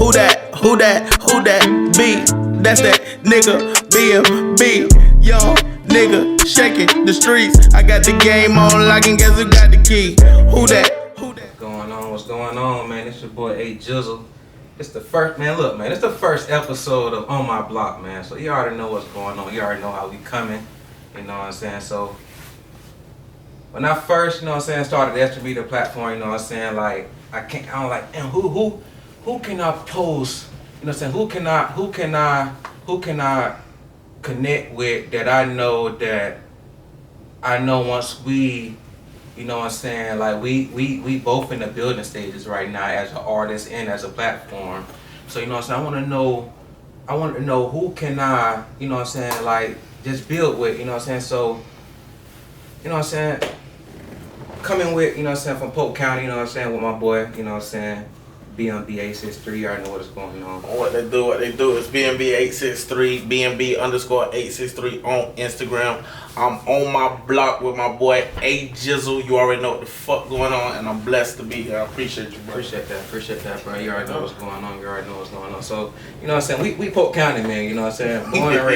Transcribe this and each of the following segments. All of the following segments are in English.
Who that? Who that? Who that be? That's that nigga BMB. Young nigga shaking the streets. I got the game on lock and guess who got the key? Who that? Who that? What's going on, man? It's your boy A Jizzle. It's the first, man, look, man, it's the first episode of On My Block, man. So you already know what's going on. You already know how we coming. You know what I'm saying? So when I first, you know what I'm saying, started the extra media platform, you know what I'm saying, like I'm like, damn, who can I post? You know what I'm saying? Who can I connect with that I know once we, you know what I'm saying, like we both in the building stages right now as an artist and as a platform. So you know what I'm saying, I want to know who can I, you know what I'm saying, like just build with, you know what I'm saying. So you know what I'm saying, coming with, you know what I'm saying, from Polk County, you know what I'm saying, with my boy, you know what I'm saying, BMB863, you already know what is going on. What they do is BMB863, BMB_863 on Instagram. I'm on my block with my boy A Jizzle. You already know what the fuck going on, and I'm blessed to be here. I appreciate you, bro. Appreciate that, bro. You already know what's going on. So, you know what I'm saying, we Polk County, man, you know what I'm saying, born and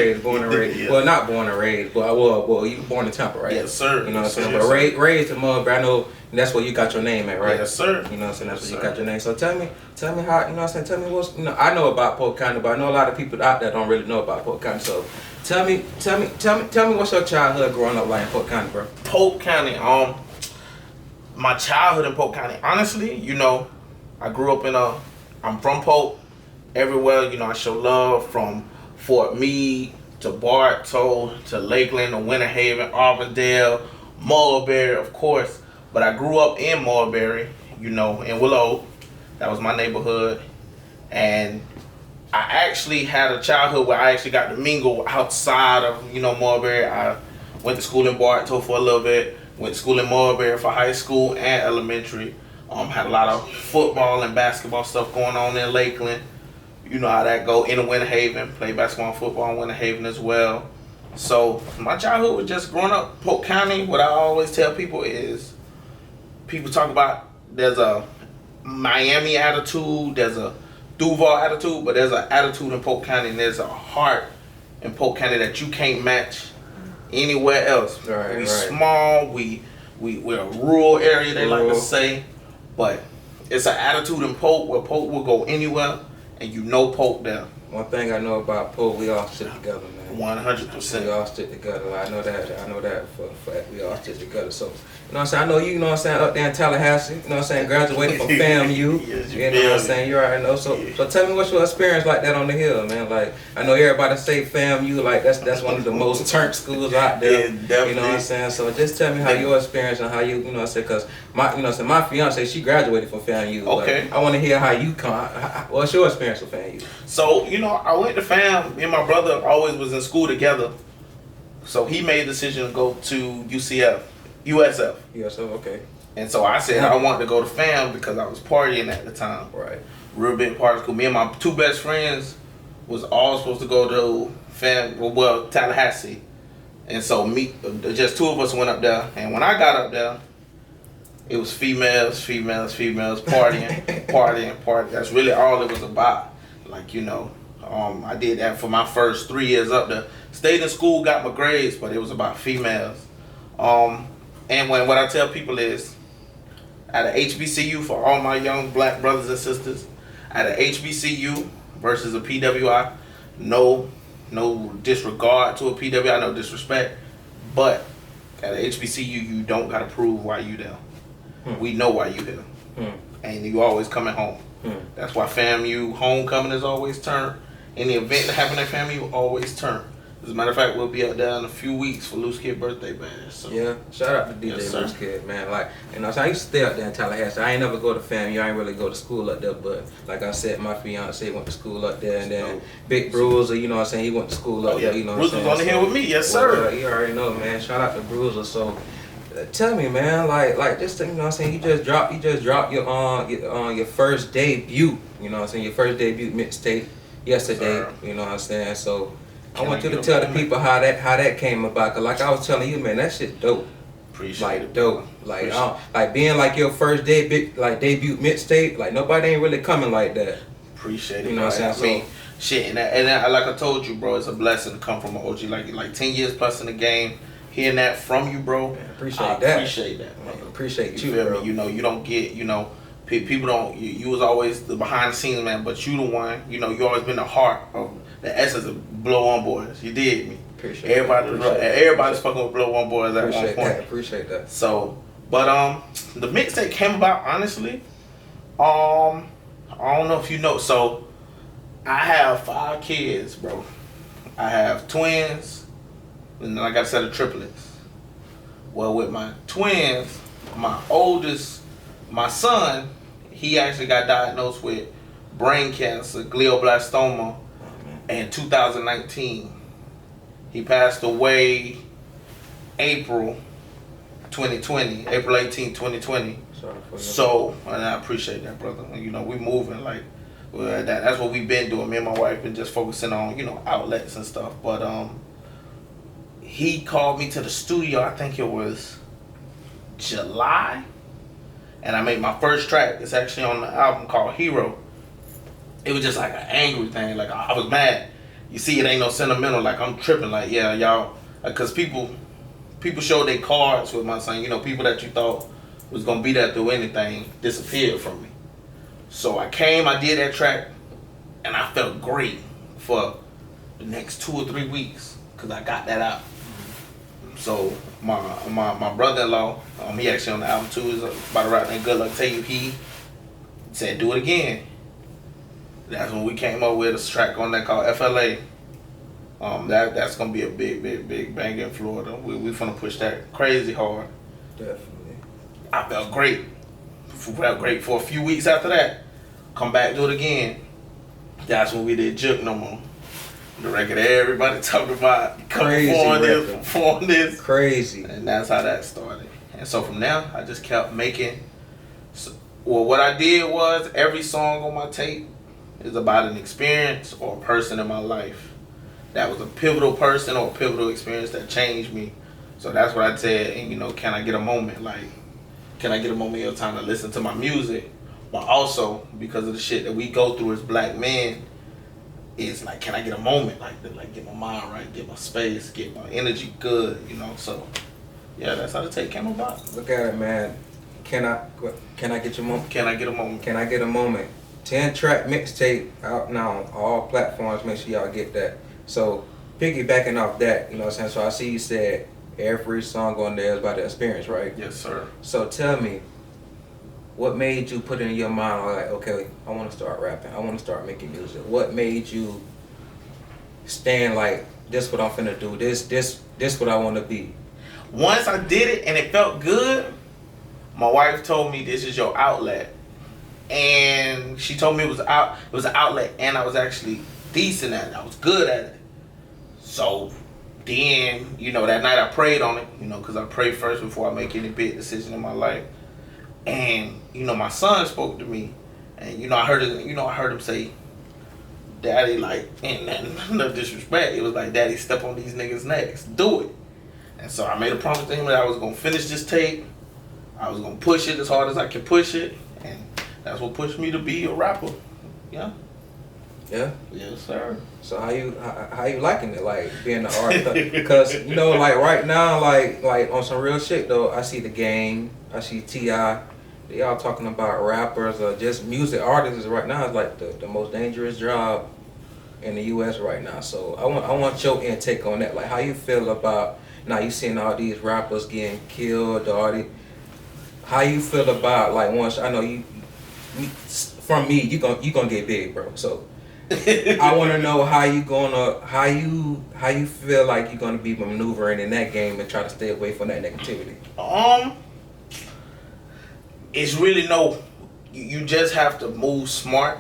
raised. Yeah. Well, not born and raised, but well, you born in Tampa, right? Yes, sir. You know what I'm saying, yes, but raised in Mulberry. I know that's where you got your name at, right? Yes, sir. You know what I'm saying, that's where you got your name. So tell me how, you know what I'm saying, tell me what's, you know, I know about Polk County, but I know a lot of people out there don't really know about Polk County. So tell me what's your childhood growing up like in Polk County, bro? Polk County, my childhood in Polk County, honestly, you know, I grew up I'm from Polk. Everywhere, you know, I show love from Fort Meade to Bartow to Lakeland to Winter Haven, Auburndale, Mulberry, of course. But I grew up in Mulberry, you know, in Willow. That was my neighborhood. And I actually had a childhood where I actually got to mingle outside of, you know, Mulberry. I went to school in Bartow for a little bit. Went to school in Mulberry for high school and elementary. Had a lot of football and basketball stuff going on in Lakeland. You know how that go. In Winter Haven, played basketball and football in Winter Haven as well. So my childhood was just growing up Polk County. What I always tell people is, people talk about there's a Miami attitude, there's a Duval attitude, but there's an attitude in Polk County, and there's a heart in Polk County that you can't match anywhere else. Right. Small, we're a rural area, they like to say, but it's an attitude in Polk where Polk will go anywhere, and you know Polk there. One thing I know about Polk, we all stick together, man. 100%. We all stick together. I know that for fact. We all stick together. So, you know what I'm saying? I know you know what I'm saying, up there in Tallahassee, you know what I'm saying, graduated from FAMU. Yes, you know what I'm saying? You already know. So tell me what's your experience like that on the hill, man. Like, I know everybody say FAMU, like that's one of the most turned schools out there. Yeah, definitely. You know what I'm saying? So just tell me how your experience and how you know what I'm saying, because my fiance, she graduated from FAMU. Okay. I want to hear how you come. What's your experience with FAMU? So, you know, I went to FAM. Me and my brother always was in school together. So he made a decision to go to USF. USF, okay. And so I said I wanted to go to FAM because I was partying at the time. Right. Real big party school. Me and my two best friends was all supposed to go to FAM, Tallahassee. And so just two of us went up there. And when I got up there, it was females, partying. That's really all it was about. Like, you know, I did that for my first 3 years up there. Stayed in school, got my grades, but it was about females. And what I tell people is, at a HBCU, for all my young black brothers and sisters, at a HBCU versus a PWI, no disregard to a PWI, no disrespect, but at a HBCU, you don't gotta prove why you there. We know why you here, and you always coming home. That's why FAMU homecoming is always turned. Any event that happen at FAMU always turn. As a matter of fact, we'll be up there in a few weeks for Loose Kid birthday bash. So. Yeah, shout out to DJ Loose Kid, man. Like, you know, so I used to stay up there in Tallahassee. I ain't never go to FAMU. I ain't really go to school up there, but like I said, my fiance went to school up there, and then Big Bruiser, you know what I'm saying, he went to school up there. You know what I'm saying. Bruiser's on the hill with me, yes sir. Well, you already know, man. Shout out to Bruiser. So. Tell me, man, like just, you know what I'm saying, you just dropped your first debut, you know what I'm saying, your first debut mixtape yesterday, you know what I'm saying. So I want you to tell the people how that came about, cause like I was telling you, man, that shit dope. Appreciate it. Dope. Like being like your first debut mixtape, like nobody ain't really coming like that. Appreciate it. You know what I'm saying? Shit, and like I told you, bro, it's a blessing to come from an OG like 10 years plus in the game. Hearing that from you, bro, Man, appreciate that, man. Appreciate you, feel bro. me? You know, you don't get, people don't. You was always the behind the scenes man, but you the one. You know, you always been the heart of the essence of Blow On Boys. You did me. Appreciate everybody's fucking with Blow On Boys at one point. Appreciate that. So, but the mixtape came about honestly. I don't know if you know. So, I have 5 kids, bro. I have twins, and then I got a set of triplets. Well, with my twins, my oldest, my son, he actually got diagnosed with brain cancer, glioblastoma, in 2019. He passed away April 2020, April 18, 2020. So, and I appreciate that, brother. You know, we moving like, that's what we've been doing. Me and my wife been just focusing on, outlets and stuff. But he called me to the studio, I think it was July, and I made my first track. It's actually on the album called Hero. It was just like an angry thing. Like, I was mad. You see, it ain't no sentimental. Like, I'm tripping. Like, yeah, y'all, because people showed their cards with my son. People that you thought was gonna be there through anything disappeared from me. So I did that track, and I felt great for the next 2 or 3 weeks because I got that out. So my brother-in-law, he actually on the album too, is about to write that Good Luck Tell You. He said, do it again. That's when we came up with a track on that called FLA. That's gonna be a big banger in Florida. We finna push that crazy hard. Definitely. I felt great. For a few weeks after that. Come back, do it again. That's when we did Jook Nomo. The record everybody talking about. Perform this. Crazy. And that's how that started. And so from there, I just kept making. Well, what I did was every song on my tape is about an experience or a person in my life. That was a pivotal person or a pivotal experience that changed me. So that's what I said. And can I get a moment? Like, can I get a moment of your time to listen to my music? But also, because of the shit that we go through as black men, it's like, can I get a moment? Like get my mind right, get my space, get my energy good, So, yeah, that's how the tape came about. Look at it, man. Can I get your moment? Can I get a moment? Can I get a moment? 10-track mixtape out now on all platforms. Make sure y'all get that. So, piggybacking off that, what I'm saying? So I see you said every song on there is about the experience, right? Yes, sir. So tell me, what made you put it in your mind, like, okay, I want to start rapping, I want to start making music? What made you stand like, this what I'm finna do, this what I want to be? Once I did it and it felt good, my wife told me this is your outlet. And she told me it was an outlet, and I was actually decent at it. I was good at it. So then, that night I prayed on it, because I pray first before I make any big decision in my life. And, my son spoke to me, and, I heard him say, Daddy, like, and no disrespect, it was like, Daddy, step on these niggas' necks, do it. And so I made a promise to him that I was going to finish this tape, I was going to push it as hard as I could push it, and that's what pushed me to be a rapper. Yeah. Yeah. Yes, sir. So how you liking it, like being an artist? Because like right now, like on some real shit though, I see The Game, I see T.I. They all talking about rappers or just music artists right now is like the most dangerous job in the U.S. right now. So I want your intake on that. Like, how you feel about now you seeing all these rappers getting killed, how you feel about, like, once I know you from me, you gonna get big, bro. So I want to know how you feel like you're gonna be maneuvering in that game and try to stay away from that negativity. It's really you just have to move smart.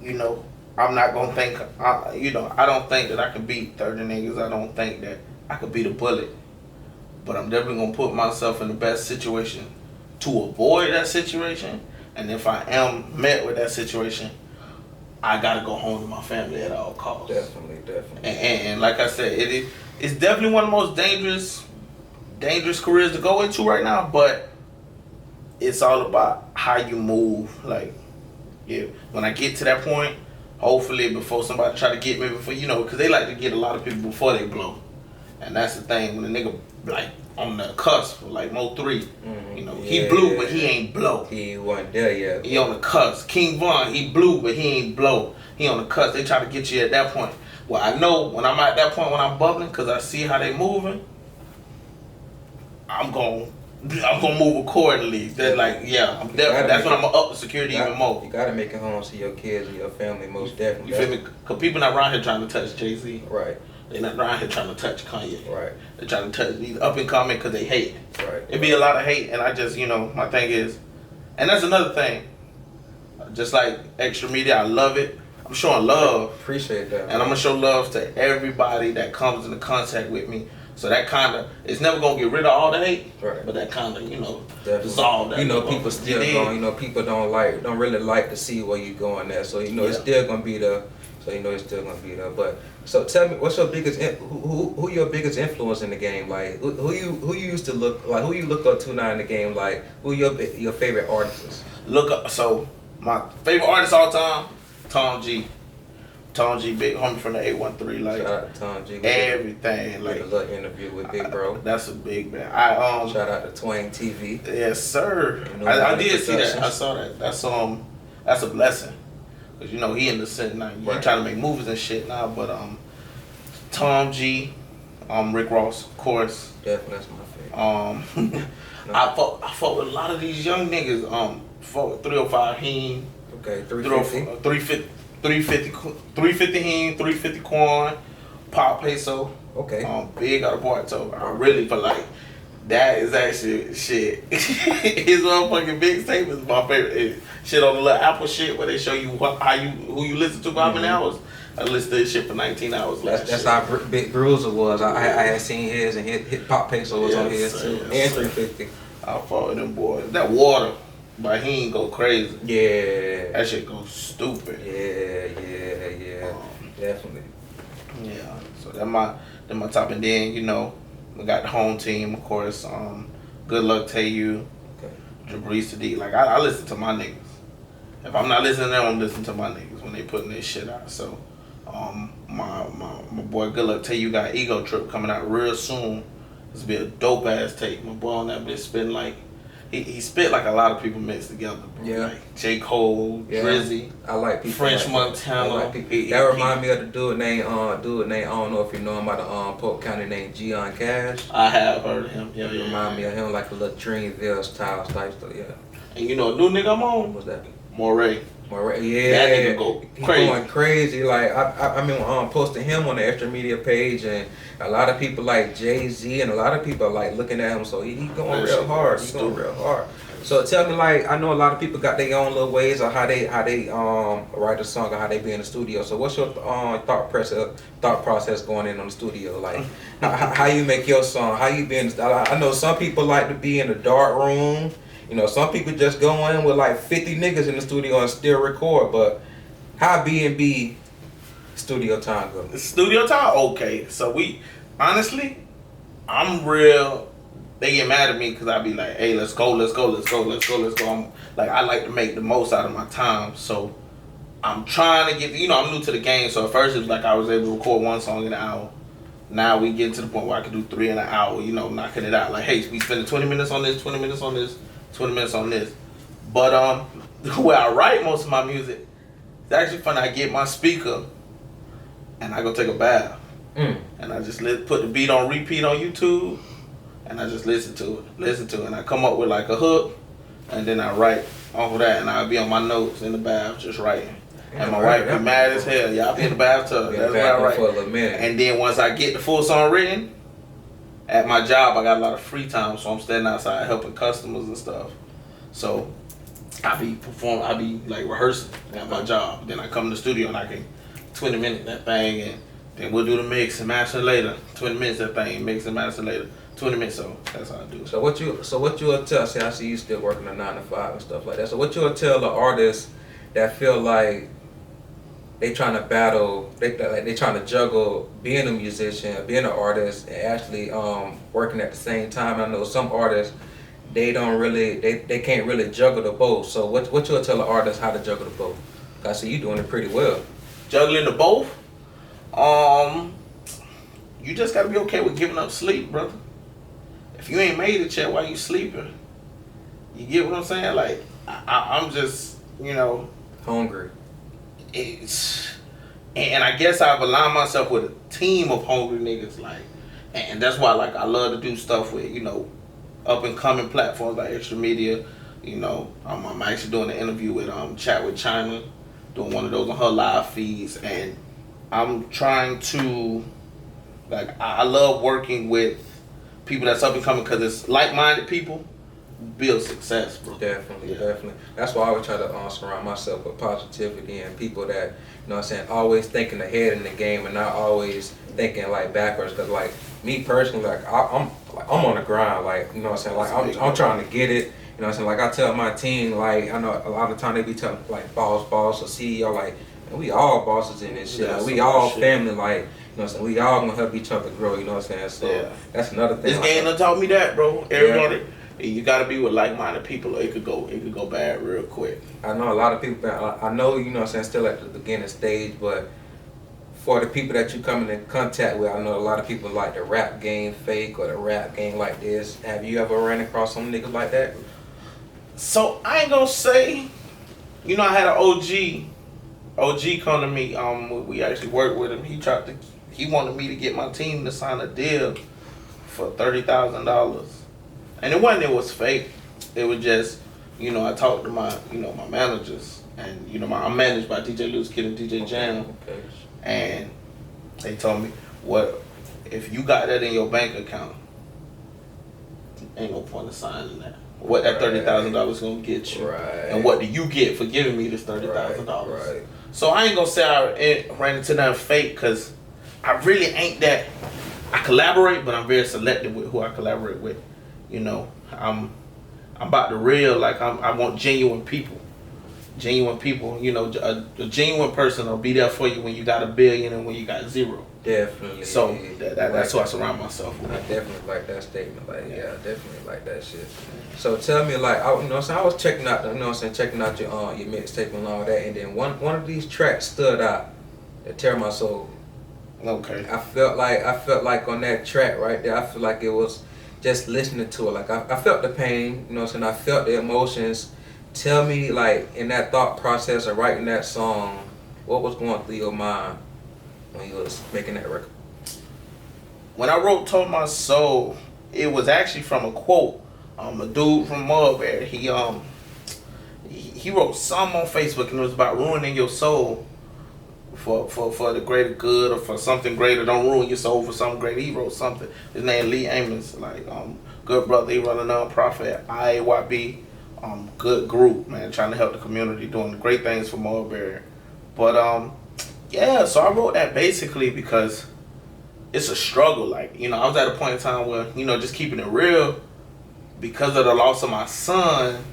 I'm not gonna think. I don't think that I can beat 30 niggas. I don't think that I could beat a bullet. But I'm definitely gonna put myself in the best situation to avoid that situation. And if I am met with that situation, I gotta go home to my family at all costs. Definitely. And like I said, it's definitely one of the most dangerous careers to go into right now. But it's all about how you move. Like, yeah, when I get to that point, hopefully before somebody try to get me before, you know, because they like to get a lot of people before they blow. And that's the thing, when a nigga like on the cusp, like Mo3, you know, he blew but he ain't blow. He wasn't there yet. He on the cusp. King Von, he blew but he ain't blow. He on the cusp. They try to get you at that point. Well, I know when I'm at that point when I'm bubbling, because I see how they moving, I'm gonna move accordingly. They're like, yeah, I'm definitely. That's when I'm gonna up the security even more. You gotta make it home to your kids and your family, most definitely. You feel me? Because people not around here trying to touch Jay-Z. Right. They not around here trying to touch Kanye. Right. They're trying to touch these up and coming because they hate. Right. It be a lot of hate, and I just, you know, my thing is, and that's another thing. Just like extra media, I love it. I'm showing love. Appreciate that. And I'm gonna show love to everybody that comes into contact with me. So that kind of, it's never gonna get rid of all the hate, right. But that kind of, you know, definitely. dissolve that. You know, people still going. You know, people don't really like to see where you going there. So you know, it's still gonna be there. So you know, it's still gonna be there. But so tell me, what's your biggest who your biggest influence in the game? Like who you used to look like? Who you look up to now in the game? Like who your favorite artists? Look up. So my favorite artist all time, Tom G. Tom G, big homie from the 813, like shout out to Tom G. everything, like a little interview with Big Bro. That's a big man. Shout out to Twain TV. Yes, sir. I did see that. I saw that. That's a blessing, cause you know he in the scene now. He trying to make movies and shit now. But Tom G, Rick Ross, of course. Definitely, that's my favorite. I fought with a lot of these young niggas. Fought with 305 Heen. Okay, 350. 350 Heen, 350 Quan, Pop Peso. Okay. Big out of Barto. I really feel like that is actually shit. His motherfucking big statement is my favorite. Shit on the little Apple shit where they show you who you listen to for how many hours. I listened to this shit for 19 hours. That's how Big Bruiser was. I had seen his and hit Pop Peso was on his too. And 350. I fought with them boys. That Water. But he ain't go crazy. Yeah. That shit goes stupid. Yeah. Definitely. Yeah. So that my top, and then you know we got the home team, of course. Good luck to you. Okay. Jabrice D. Like I listen to my niggas. If I'm not listening to them, I'm listening to my niggas when they putting this shit out. So my boy Good Luck to you got Ego Trip coming out real soon. This will be a dope ass tape. My boy on that bitch spitting like. He spit like a lot of people mixed together, bro. Yeah. Like J. Cole, Drizzy. I like people. French like Montana. I like people. That remind me of the dude named I don't know if you know him, out of Polk County, named Gion Cash. I have heard of him. Yeah. Remind me of him, like a little Dreamville style type stuff. Yeah. And you know a new nigga I'm on? What's that? Moray. Yeah. That nigga go crazy. He going crazy. Like I mean, posting him on the extra media page, and a lot of people like Jay-Z, and a lot of people are like looking at him. So he going real hard. He's going real hard. So tell me, like, I know a lot of people got their own little ways of how they write a song or how they be in the studio. So what's your thought process going in on the studio? Like, how you make your song? How you be in? I know some people like to be in the dark room. You know, some people just go in with like 50 niggas in the studio and still record. But how BMB studio time go? Studio time, okay. So honestly, I'm real. They get mad at me because I be like, hey, let's go. I'm like, I like to make the most out of my time. So I'm trying to get, you know, I'm new to the game. So at first it was like I was able to record one song in an hour. Now we get to the point where I can do 3 in an hour, you know, knocking it out. Like, hey, we spending 20 minutes on this, 20 minutes on this, 20 minutes on this. But where I write most of my music, it's actually fun. I get my speaker and I go take a bath. And I just put the beat on repeat on YouTube. And I just listen to it, and I come up with like a hook, and then I write off of that, and I'll be on my notes in the bath just writing. And my wife be mad as hell. Yeah, I be in the bathtub. That's where I write. For a little minute. And then once I get the full song written, at my job I got a lot of free time, so I'm standing outside helping customers and stuff. So I be like rehearsing at my job. Then I come to the studio and I can 20 minutes that thing, and then we'll do the mix and master later. 20 minutes that thing, mix and master later. 20 minutes, so that's how I do it. So what you'll tell, see, I see you still working a 9 to 5 and stuff like that. So what you'll tell the artists that feel like they trying to battle, they trying to juggle being a musician, being an artist, and actually working at the same time. I know some artists, they can't really juggle the both. So what you'll tell the artists how to juggle the both? I see you doing it pretty well. juggling the both. You just gotta be okay with giving up sleep, brother. If you ain't made it yet, why you sleeping? You get what I'm saying? Like, I'm just, hungry. And I guess I've aligned myself with a team of hungry niggas, like, and that's why, like, I love to do stuff with, up and coming platforms like Extra Media. I'm actually doing an interview with Chat with China, doing one of those on her live feeds, and I'm trying to, like, I love working with people that's up and coming because it's like-minded people build success, bro. Definitely. That's why I always try to surround myself with positivity and people that, always thinking ahead in the game and not always thinking like backwards. Cause like me personally, like I'm on the grind, like I'm trying to get it. Like I tell my team, like I know a lot of time they be telling like boss or CEO, like man, we all bosses in this shit. Like, we all family, like. We all gonna help each other grow. So that's another thing. This game done taught me that, bro. Everybody. You gotta be with like-minded people, or it could go bad real quick. I know a lot of people. I know, still at the beginning stage, but for the people that you come in contact with, I know a lot of people like the rap game fake or the rap game like this. Have you ever ran across some niggas like that? So I ain't gonna say, I had an OG come to me. We actually worked with him. He wanted me to get my team to sign a deal for $30,000. And it was fake. It was just, I talked to my, my managers, and I'm managed by DJ Lewis Kid and DJ Jam, okay. And they told me, what if you got that in your bank account? Ain't no point in signing that. What that $30,000 gonna get you, right? And what do you get for giving me this $30,000? Right. So I ain't gonna say I ran into nothing fake, cause I really ain't that. I collaborate, but I'm very selective with who I collaborate with. I'm about the real. Like I want genuine people. Genuine people. A genuine person will be there for you when you got $1 billion and when you got zero. Definitely. So that's who I surround myself with. I definitely like that statement. Like, yeah, I definitely like that shit. So tell me, like, I was checking out, checking out your mixtape and all that, and then one of these tracks stood out that tear my soul. Okay. I felt like on that track right there, I feel like it was just listening to it. Like I felt the pain, I felt the emotions. Tell me, like, in that thought process of writing that song, what was going through your mind when you was making that record? When I wrote "Told My Soul," it was actually from a quote. A dude from Mulberry, he wrote something on Facebook, and it was about ruining your soul for the greater good or for something greater. Don't ruin your soul for something greater. He wrote something. His name Lee Amos, like good brother. He run a nonprofit, IAYB, good group, man, trying to help the community, doing great things for Mulberry. But yeah, so I wrote that basically because it's a struggle. Like, I was at a point in time where, just keeping it real, because of the loss of my son,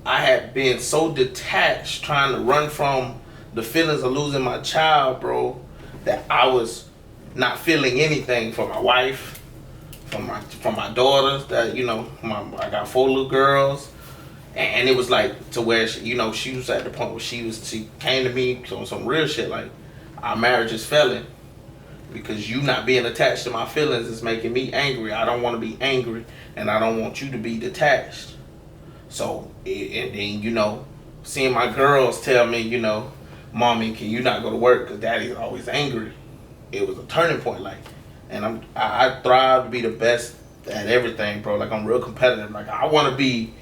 I had been so detached trying to run from the feelings of losing my child, bro, that I was not feeling anything for my wife, for my daughters. That I got 4 little girls, and it was like to where she was at the point where she came to me on some real shit, like, our marriage is failing because you not being attached to my feelings is making me angry. I don't want to be angry, and I don't want you to be detached. So and then seeing my girls tell me, Mommy, can you not go to work because Daddy's always angry? It was a turning point, like, and I thrive to be the best at everything, bro. Like, I'm real competitive. Like, I want to be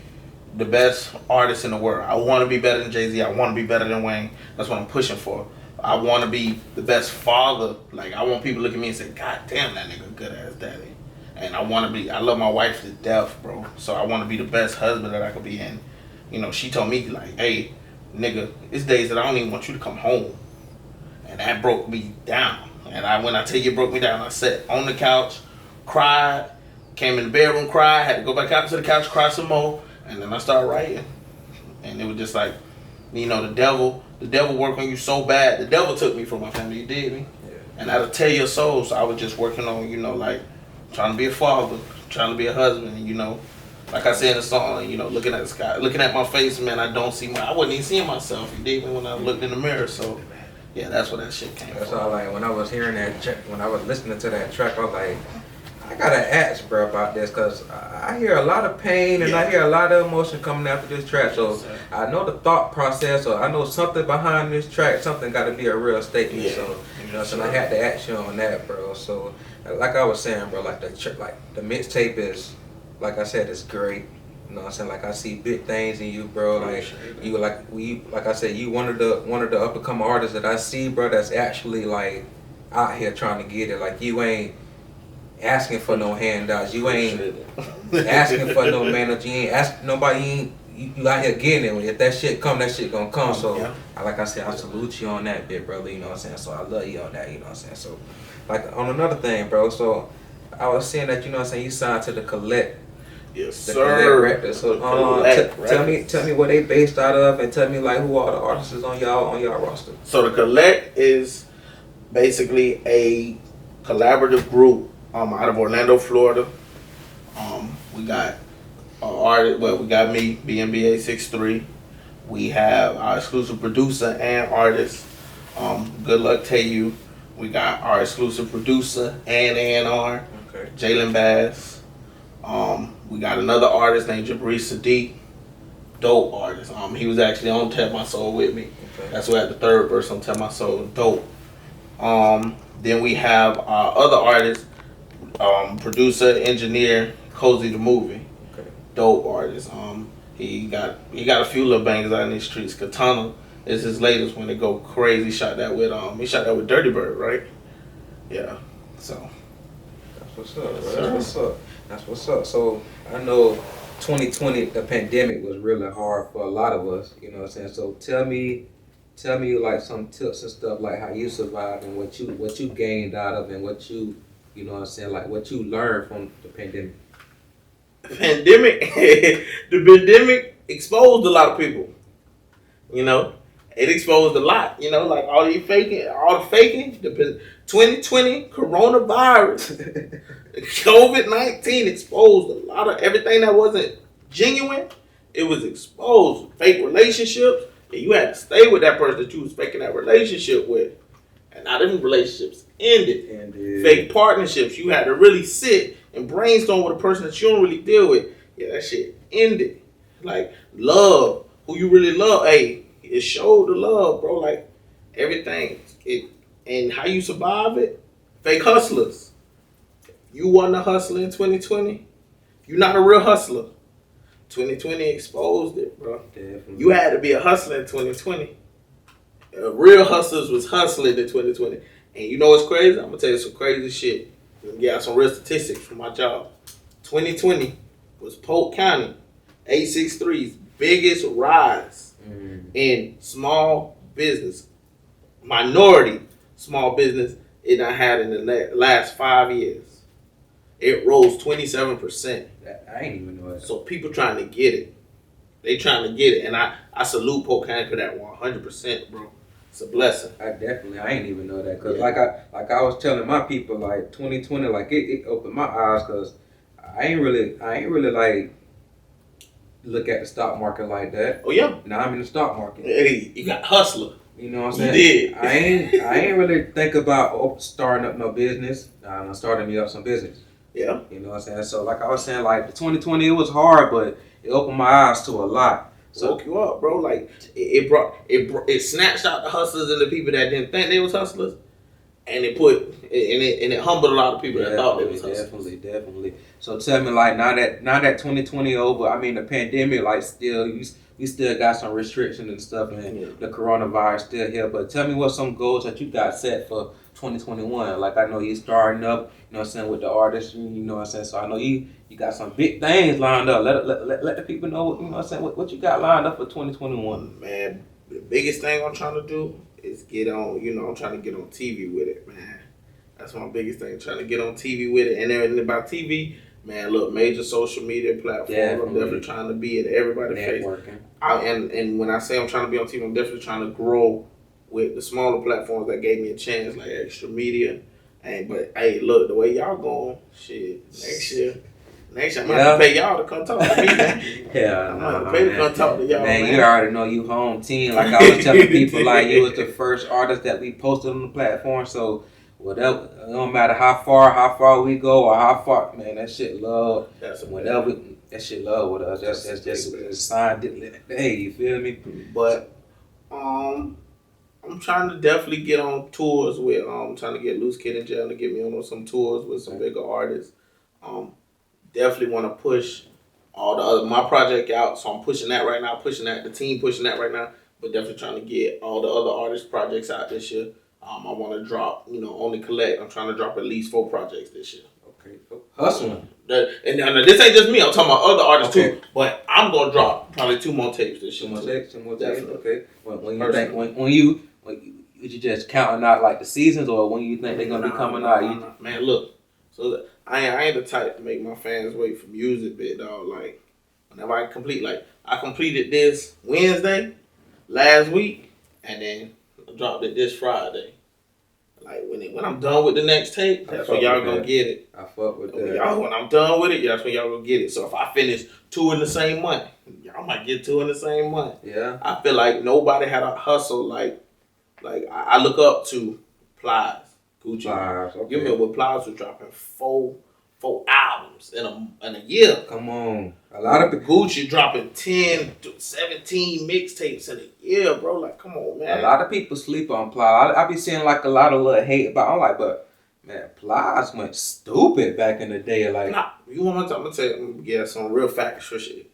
the best artist in the world. I want to be better than Jay-Z. I want to be better than Wayne. That's what I'm pushing for. I want to be the best father. Like, I want people to look at me and say, God damn, that nigga good ass daddy. And I love my wife to death, bro. So I want to be the best husband that I could be. And, she told me, like, hey, nigga, it's days that I don't even want you to come home. And that broke me down. And when I tell you it broke me down, I sat on the couch, cried, came in the bedroom, cried, had to go back out to the couch, cry some more, and then I started writing. And it was just like, the devil worked on you so bad. The devil took me from my family, you did me. Yeah. And that'll tear your soul. So I was just working on, like, trying to be a father, trying to be a husband, and like I said in the song, looking at the sky, looking at my face, man, I wasn't even seeing myself, you dig me, when I looked in the mirror. So Yeah, that's where that shit came That's from. all. Like when I was hearing that, when I was listening to that track, I was like, I gotta ask, bro, about this, cause I hear a lot of pain and I hear a lot of emotion coming after this track. So I know the thought process, or I know something behind this track. Something got to be a real statement. Yeah. So so I had to ask you on that, bro. So like I was saying, bro, like the mixtape is, like I said, it's great. You know what I'm saying? Like I see big things in you, bro. Like you, like I said, you one of the up and coming artists that I see, bro. That's actually like out here trying to get it. Like you ain't asking for no handouts. You ain't asking for no manager. You ain't asking nobody. You out here getting it. If that shit come, that shit gonna come. So, like I said, I salute you on that bit, brother. You know what I'm saying? So I love you on that. You know what I'm saying? So, like on another thing, bro. So I was saying that, you know what I'm saying, you signed to the Collect. Yes, the sir. Collect record. So tell me what they based out of, and tell me like who all the artists is on y'all roster. So the Collect is basically a collaborative group out of Orlando, Florida. We got artist. Well, we got me, BMB863. We have our exclusive producer and artist, Good Luck to You. We got our exclusive producer and A&R, Jalen Bass. We got another artist named Jabri Sadiq, dope artist. He was actually on Tap My Soul with me. That's who had the third verse on Tap My Soul, dope. Then we have our other artist, producer, engineer, Cozy the Movie, dope artist. He got a few little bangers out in these streets. Katana is his latest one to go crazy. He shot that with Dirty Bird, right? Yeah. So that's what's up, bro. That's what's up. So I know 2020, the pandemic was really hard for a lot of us. You know what I'm saying? So tell me like some tips and stuff, like how you survived and what you gained out of, and what you know what I'm saying, like what you learned from the pandemic. The pandemic exposed a lot of people. You know, it exposed a lot. You know, like all the faking. The 2020 coronavirus, COVID-19 exposed a lot of everything that wasn't genuine. It was exposed. Fake relationships. And you had to stay with that person that you was faking that relationship with. And now them relationships ended. Fake partnerships. You had to really sit and brainstorm with a person that you don't really deal with. Yeah, that shit ended. Like love, who you really love. Hey, it showed the love, bro. Like everything. And how you survive it. Fake hustlers. You wasn't a hustler in 2020. You're not a real hustler. 2020 exposed it, bro. Definitely. You had to be a hustler in 2020. Real hustlers was hustling in 2020. And you know what's crazy? I'm going to tell you some crazy shit. Get some real statistics from my job. 2020 was Polk County 863's biggest rise in small business. Minority small business it done had in the last 5 years. It rose 27%. I ain't even know that. So people trying to get it. They trying to get it. And I salute Polk County for that 100%, bro. It's a blessing. I ain't even know that. Cause like I was telling my people, like 2020, like it opened my eyes, cause I ain't really like look at the stock market like that. Oh yeah. Now I'm in the stock market. Hey, you got hustler. You know what I'm saying? You did. I ain't really think about starting up no business. I'm starting me up some business. Yeah. You know what I'm saying? So like I was saying, like 2020, it was hard, but it opened my eyes to a lot. So woke you up, bro. Like it snatched out the hustlers and the people that didn't think they was hustlers, and it humbled a lot of people that thought they was hustlers. Definitely. So tell me, like now that 2020 over, I mean the pandemic, like still we still got some restrictions and stuff, and the coronavirus still here. But tell me what some goals that you got set for 2021. Like I know you starting up, you know what I'm saying, with the artists, you know what I'm saying. So I know you got some big things lined up. Let the people know, you know what I'm saying, what you got lined up for 2021. Man, the biggest thing I'm trying to do is get on, I'm trying to get on TV with it, man. That's my biggest thing, trying to get on TV with it. And then about TV, man, look, major social media platforms. I'm definitely trying to be in everybody's face. And when I say I'm trying to be on TV, I'm definitely trying to grow with the smaller platforms that gave me a chance, like Extra Media. But hey, look, the way y'all going, shit, Next time I'm gonna pay y'all to come talk to me, man. Yeah, I'm gonna pay to come talk to y'all, man. You already know you home team. Like I was telling people, like you was the first artist that we posted on the platform. So whatever, it don't matter how far we go or how far, man. That shit love. That shit love with us. That's just a sign. Hey, you feel me? But I'm trying to definitely get on tours with. Trying to get Loose Kid and Jail to get me on some tours with some bigger artists. Definitely want to push all my project out, so I'm pushing that right now. The team pushing that right now. But definitely trying to get all the other artists' projects out this year. I want to drop, only collect. I'm trying to drop at least 4 projects this year. Okay, hustling. And this ain't just me. I'm talking about other artists too. But I'm gonna drop probably 2 more tapes this year. 2 more tapes. Okay. When you just counting out like the seasons, or when you think they're gonna be coming out? Man, look. So I ain't the type to make my fans wait for music, bit dog. Like whenever I completed this Wednesday last week, and then I dropped it this Friday. Like when I'm done with the next tape, that's when y'all gonna get it. I fuck with that. When I'm done with it, that's when y'all gonna get it. So if I finish 2 in the same month, y'all might get 2 in the same month. Yeah. I feel like nobody had a hustle like I look up to Plies, Gucci. Plies, okay. You remember Plies was dropping 4 albums in a year. Come on. A lot of Gucci dropping 10 to 17 mixtapes in a year, bro. Like, come on, man. A lot of people sleep on Plies. I be seeing like a lot of little hate about. I'm like, but man, Plies went stupid back in the day. Like, you want to tell you some real facts for shit.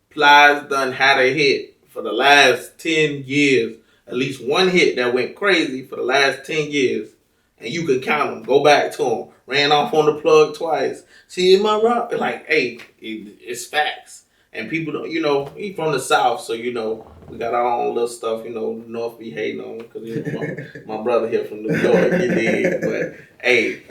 Plies done had a hit for the last 10 years. At least one hit that went crazy for the last 10 years. And you can count them. Go back to them. Ran off on the plug twice. See, in my rock, like, hey, it's facts. And people don't, he from the South, so, we got our own little stuff, North be hating on because, my brother here from New York, he did. But, hey,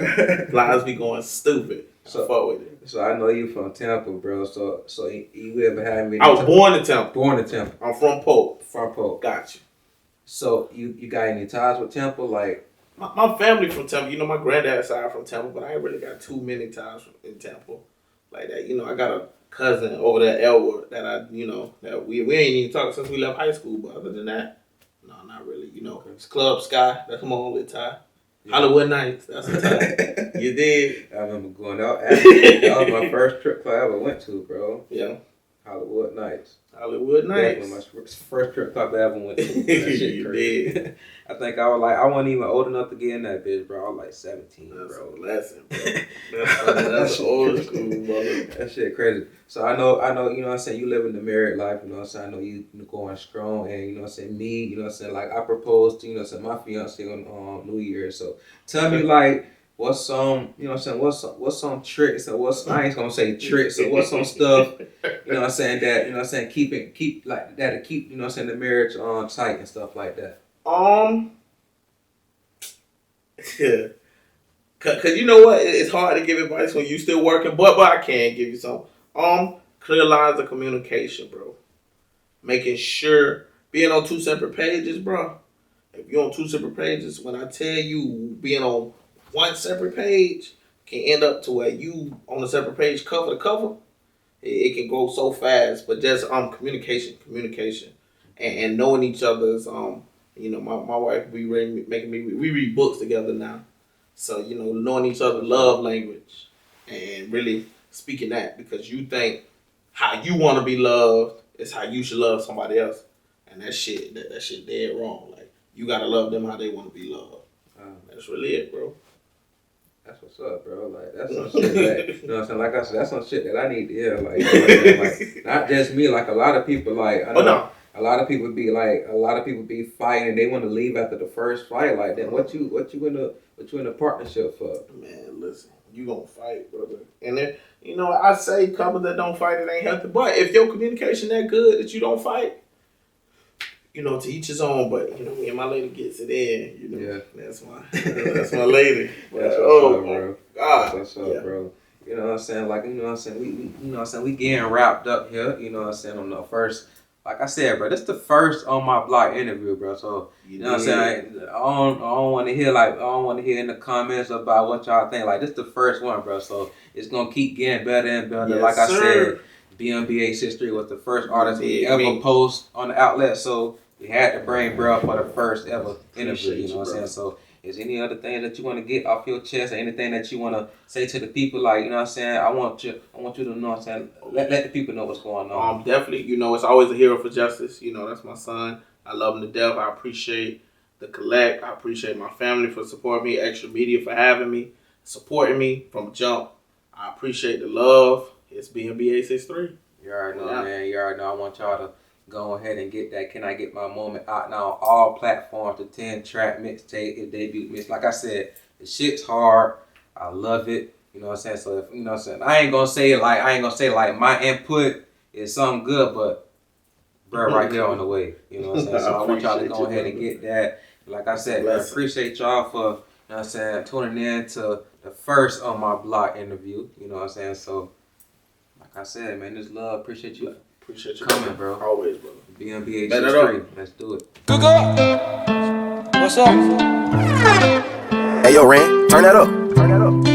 Plies be going stupid. So fuck with it. So I know you from Tampa, bro. So you ever had me? I was born in Tampa. I'm from Polk. Got you. So you got any ties with Tampa? Like my family from Tampa. My granddad's side from Tampa, but I ain't really got too many ties in Tampa like that. I got a cousin over there, Elwood, that that we ain't even talked since we left high school. But other than that, no, not really. It's Club Sky. That's my only tie. Yeah. Hollywood Nights. That's a tie. You did. I remember going out. That was my first trip I ever went to, bro. Yeah. Hollywood Nights. That was my first trip club I ever went to. That shit crazy. Did. I think I wasn't even old enough to get in that bitch, bro. I was like 17, that's bro. A lesson, bro. That's old school, brother. That shit crazy. So I know, you know what I'm saying, you live in the married life, you know what I'm saying, I know you going strong, and you know what I'm saying, me, you know what I'm saying, like I proposed to, you know what I'm saying, my fiance on New Year. So tell me like what's some, you know what I'm saying, what's some tricks, or I ain't gonna say tricks, or what's some stuff, you know what I'm saying, that, you know what I'm saying, keep like that to keep, you know what I'm saying, the marriage tight and stuff like that. Yeah. Cause you know what, it's hard to give advice when you still working, but I can give you some. Clear lines of communication, bro. Making sure being on 2 separate pages, bro. If you're on 2 separate pages, when I tell you being on 1 separate page can end up to where you on a separate page cover to cover, it can go so fast. But just communication, and knowing each other's my wife we read books together now, so knowing each other's love language and really speaking that, because you think how you want to be loved is how you should love somebody else, and that shit dead wrong. Like you gotta love them how they want to be loved. That's really it, bro. That's what's up, bro. Like that's some shit that, you know what I'm saying. Like I said, that's some shit that I need to hear. Like, like not just me. Like a lot of people. Like I know a lot of people be fighting and they want to leave after the first fight. Like then what you in a partnership for? Man, listen, you gonna fight, brother. And then I say couples that don't fight, it ain't healthy. But if your communication that good that you don't fight, to each his own. But me and my lady gets it in. Yeah, that's my lady. But, that's what's up, bro. God, that's what's up, bro. You know what I'm saying? Like we we getting wrapped up here. You know what I'm saying, on the first like I said, bro, this the first on my block interview, bro. So you know what I'm saying. I don't want to hear in the comments about what y'all think. Like this the first one, bro. So it's gonna keep getting better and better. Yes, like I sir. said, BMB863 was the first artist we ever post on the outlet. So we had to bring bro for the first ever interview. You know what I'm saying. So. Is any other thing that you want to get off your chest, or anything that you want to say to the people? Like, you know what I'm saying? I want you to know what I'm saying. Let the people know what's going on. Definitely. You know, it's always a hero for justice. You know, that's my son. I love him to death. I appreciate the collect. I appreciate my family for supporting me. Extra Media for having me, supporting me from jump. I appreciate the love. It's BMB863. You already know, man. You already know. I want y'all to go ahead and get that Can I Get My Moment out now on all platforms. The 10-track mixtape, his debut mix. Like I said, the shit's hard. I love it. You know what I'm saying? So if you know what I'm saying, I ain't gonna say like my input is something good, but bro, right here on the way. You know what I'm saying? So I want y'all to go ahead and get that. Like I said, man, appreciate y'all for, you know what I'm saying, tuning in to the first On My Block interview. You know what I'm saying? So like I said, man, this love. Appreciate you. Appreciate you coming, bro. Always, brother. BMB863. Let's do it. Good God. What's up? Hey, yo, Ren, turn that up.